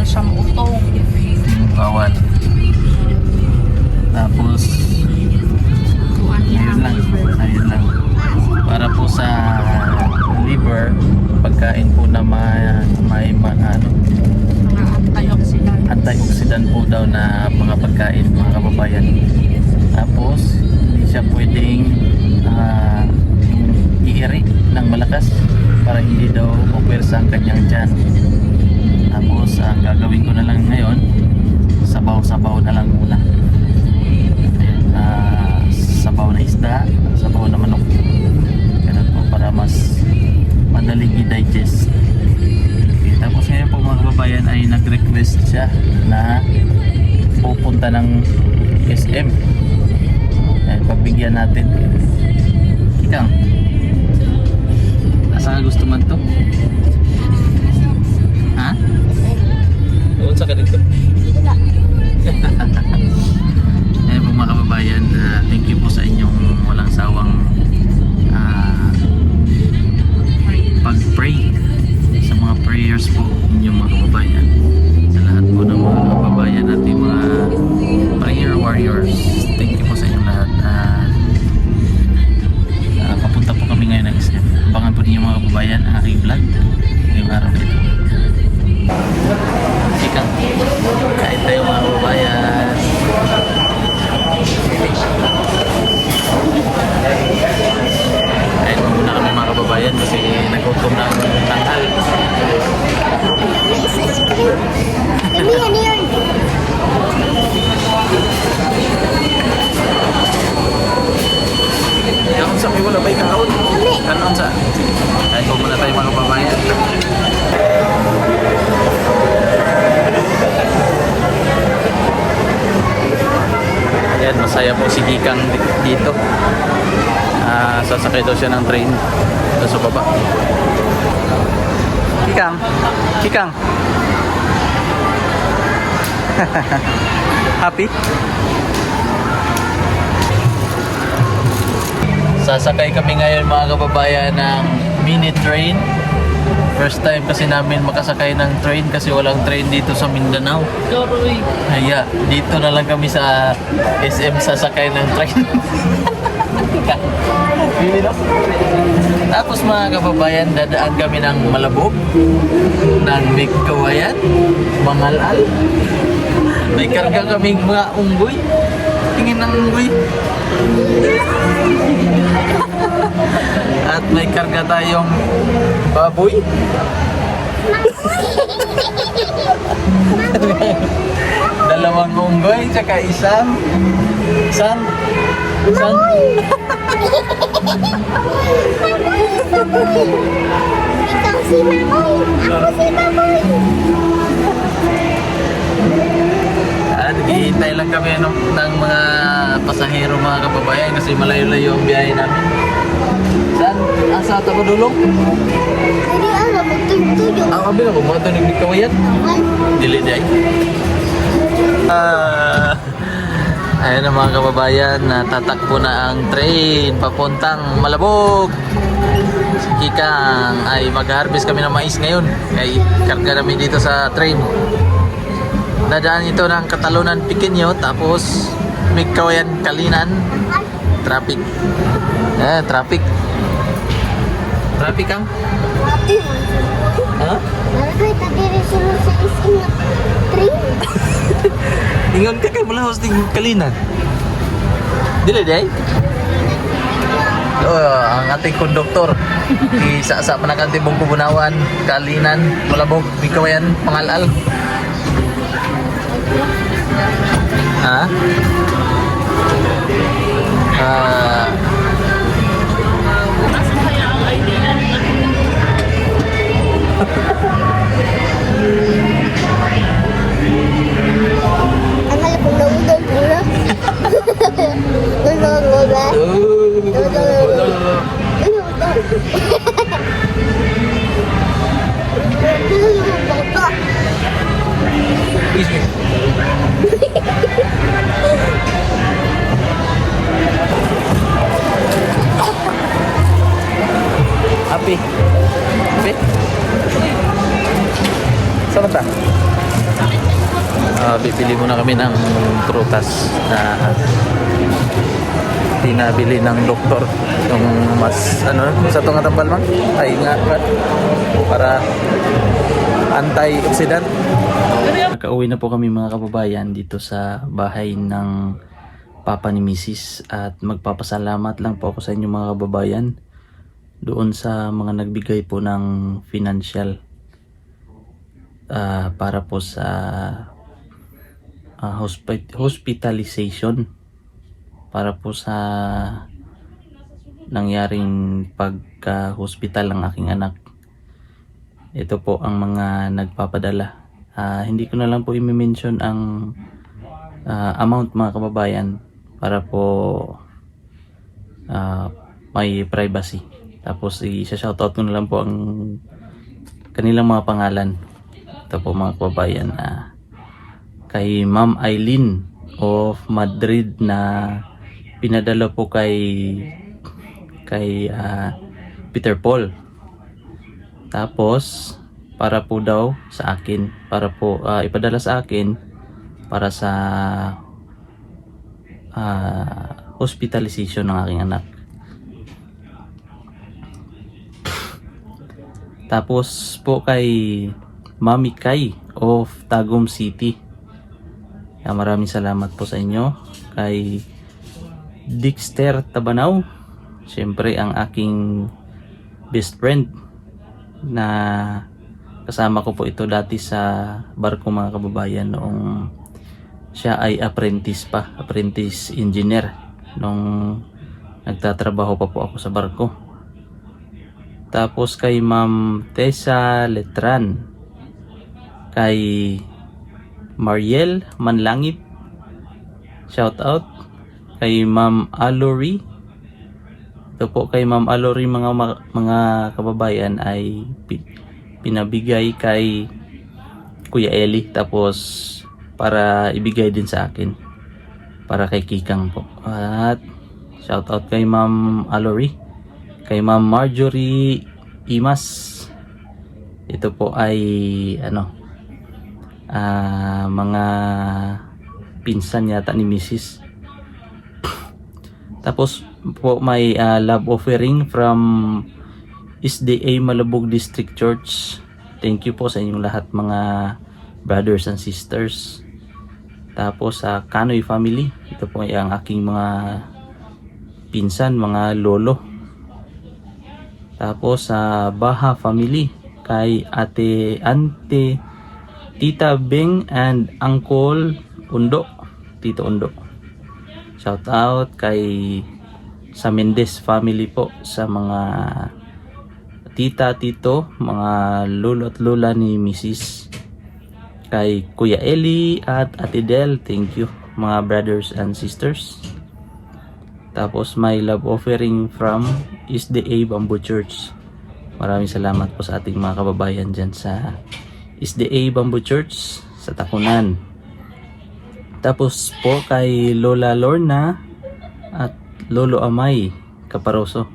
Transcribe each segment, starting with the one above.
siyang utong. Bawal. Tapos Kuan ayun lang, ayun lang. Para po sa liver, pagkain po na may ano, Mga antioxidant. antioxidant po daw na mga pagkain, mga kababayan. Tapos hindi siya pwedeng iiri ng malakas para hindi daw mapwersa ang kanyang tiyan. Tapos ang gagawin ko na lang ngayon, sabaw-sabaw na lang muna. Sabaw na isda, sabaw na manok. Ganun po para mas madaling i-digest. Okay, tapos ngayon po mga kababayan ay nag-request siya na pupunta ng SM. Ay, pagbigyan natin. Ikang, asa gusto man to? Ha? Doon sa ganito. Ayan po mga kababayan, thank you po sa inyong walang sawang pag-pray, sa mga prayers po inyong mga kababayan, sa lahat po ng mga kababayan at yung mga prayer warriors. Thank you po sa inyong lahat. Papunta po kami ngayon ng SM. Abangan po ninyo mga kababayan ang aking vlog ngayong araw na ito. Chikang, kain tayo mga kababayan. Kain muna kami mga kababayan kasi nagutom na ang tanghal. Ano yun? Kaon sa may wala ba'y kaon? Kaon sa? Kain po muna tayo mga kababayan. Ayan, masaya po si Kikang dito. Sasakay daw siya ng train doon sa baba. Kikang! Kikang! Happy? Sasakay kami ngayon mga kababayan ng mini train. First time kasi namin makasakay ng train kasi walang train dito sa Mindanao. Kaya dito na lang kami sa SM sasakay ng train. Tapos mga kababayan, dadaan kami ng Malabog, ng Migkawayan, Mangalal. May karga kaming mga unggoy. Tingin ng unggoy. At may karga tayong baboy. Dalawang unggoy, tsaka isang Isang ikaw si Mamoy. Ako si Mamoy. Naghihintay lang kami ng mga pasahero mga kababayan kasi malayo-layo ang biyahe namin. Saan? Asa ako dulong? Hindi alam, magtuyo-tuyo. Ang kabila ko, mga tunig ni Kawayan. Dili day. Ayan na mga kababayan, tatakbo na ang train papuntang Malabog. Si Kikang ay mag-harvest kami ng mais ngayon. Kaya karga namin dito sa train. Dadaan ito ng Katalunan Pequeño, tapos Migkawayan Kalinan. Traffic. Traffic. Traffic Kang? Ha? Nalagay, tagiri sunod sa ising na train. Ingon ka kay mula hosting Kalinan. Dili day? Ang ating konduktor. Isa-sa manakantibong Kubunawan, Kalinan, Malabog, Migkawayan, Mangalal. Ha? Ang halap ng naudol pula. Nanonola. Api. Api. Saan ta? Bibili muna kami ng prutas na pinabili ng doktor. Yung mas, sa tunga tambal man? Ay nga, para anti-oxidant. Nakauwi na po kami mga kababayan dito sa bahay ng papa ni Mrs. At magpapasalamat lang po ako sa inyo mga kababayan doon sa mga nagbigay po ng financial para po sa hospitalization, para po sa nangyaring pagka-hospital ng aking anak. Ito po ang mga nagpapadala. Hindi ko na lang po i-mention ang amount mga kababayan para po may privacy. Tapos i-shoutout ko na lang po ang kanilang mga pangalan. Ito po mga kababayan, kay Ma'am Eileen of Madrid na pinadala po kay Peter Paul. Tapos para po daw sa akin, para po ipadala sa akin para sa hospitalization ng aking anak. Tapos po kay Mami Kai of Tagum City. Maraming salamat po sa inyo. Kay Dexter Tabanaw, syempre ang aking best friend na kasama ko po ito dati sa barko mga kababayan noong siya ay apprentice engineer nung nagtatrabaho pa po ako sa barko. Tapos kay Ma'am Tessa Letran, kay Mariel Manlangit, shout out. Kay Ma'am Alory, ito po kay Ma'am Alory mga kababayan ay pinabigay kay Kuya Eli, tapos para ibigay din sa akin para kay Kikang po. At shout out kay Ma'am Alory. Kay Ma'am Marjorie Imas, ito po ay mga pinsan yata ni Mrs. Tapos po may love offering from SDA Malabog District Church. Thank you po sa inyong lahat mga brothers and sisters. Tapos sa Kanoy family, ito po ay ang aking mga pinsan, mga lolo. Tapos sa Baha family, kay Ante Tita Beng and Uncle Undo, Tito Undo. Shout out kay sa Mendez family po, sa mga tita, tito, mga lolo at lola ni Mrs. Kay Kuya Eli at Ate Del, thank you mga brothers and sisters. Tapos may love offering from SDA Bamboo Church. Maraming salamat po sa ating mga kababayan dyan sa SDA Bamboo Church sa Takunan. Tapos po kay Lola Lorna at Lolo Amay Caparoso.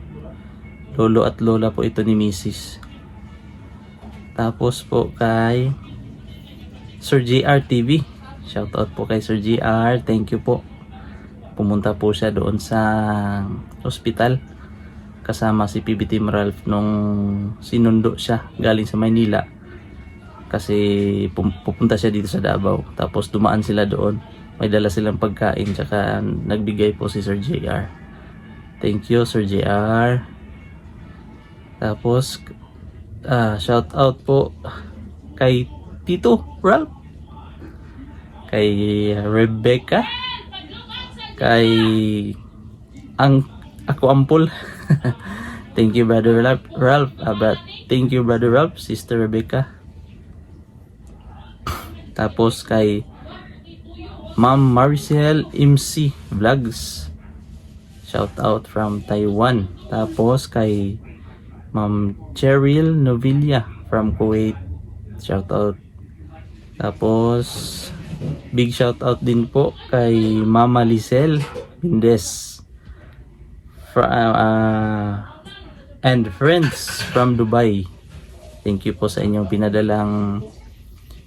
Lolo at Lola po ito ni Mrs. Tapos po kay Sir JR TV. Shoutout po kay Sir JR. Thank you po. Pumunta po siya doon sa hospital kasama si PB Team Ralph nung sinundo siya galing sa Maynila kasi pupunta siya dito sa Davao. Tapos dumaan sila doon, may dala silang pagkain, tsaka nagbigay po si Sir JR. Thank you Sir JR. Tapos shout out po kay Tito Ralph, kay Rebecca, kay ako Ampul. Thank you brother Ralph. Thank you brother Ralph, sister Rebecca. Tapos kay Ma'am Maricel MC Vlogs, shout out from Taiwan. Tapos kay Ma'am Cheryl Novilla from Kuwait, shout out. Tapos big shout out din po kay Mama Lisel Mendez and friends from Dubai. Thank you po sa inyong pinadalang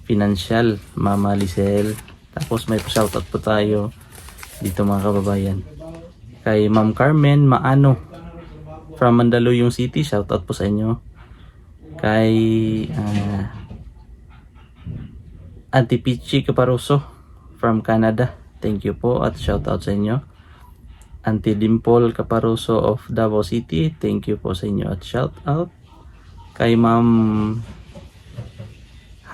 financial, Mama Lisel. Tapos may shoutout po tayo dito mga kababayan. Kay Ma'am Carmen Maano from Mandaluyong City, shoutout po sa inyo. Kay Auntie Pichi Caparoso from Canada, thank you po at shoutout sa inyo. Auntie Dimple Caparoso of Davao City, thank you po sa inyo at shoutout. Kay Ma'am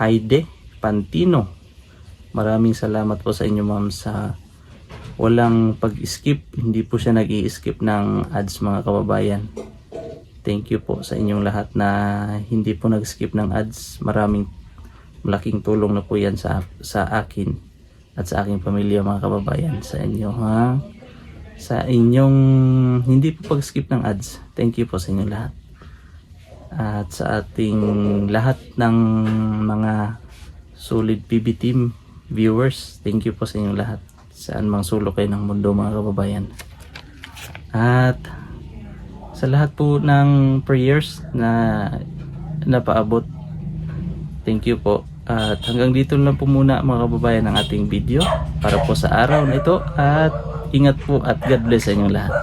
Haide Pantino, maraming salamat po sa inyo ma'am sa walang pag-skip. Hindi po siya nag-i-skip ng ads mga kababayan. Thank you po sa inyong lahat na hindi po nag-skip ng ads. Malaking tulong na po yan sa akin at sa aking pamilya mga kababayan. Sa inyo ha. Sa inyong hindi po pag-skip ng ads. Thank you po sa inyong lahat. At sa ating lahat ng mga solid PB team viewers, thank you po sa inyong lahat. Saan mang sulok kayo ng mundo mga kababayan. At sa lahat po ng prayers na napaabot, thank you po. At hanggang dito lang po muna mga kababayan ang ating video para po sa araw na ito. At ingat po at God bless sa inyong lahat.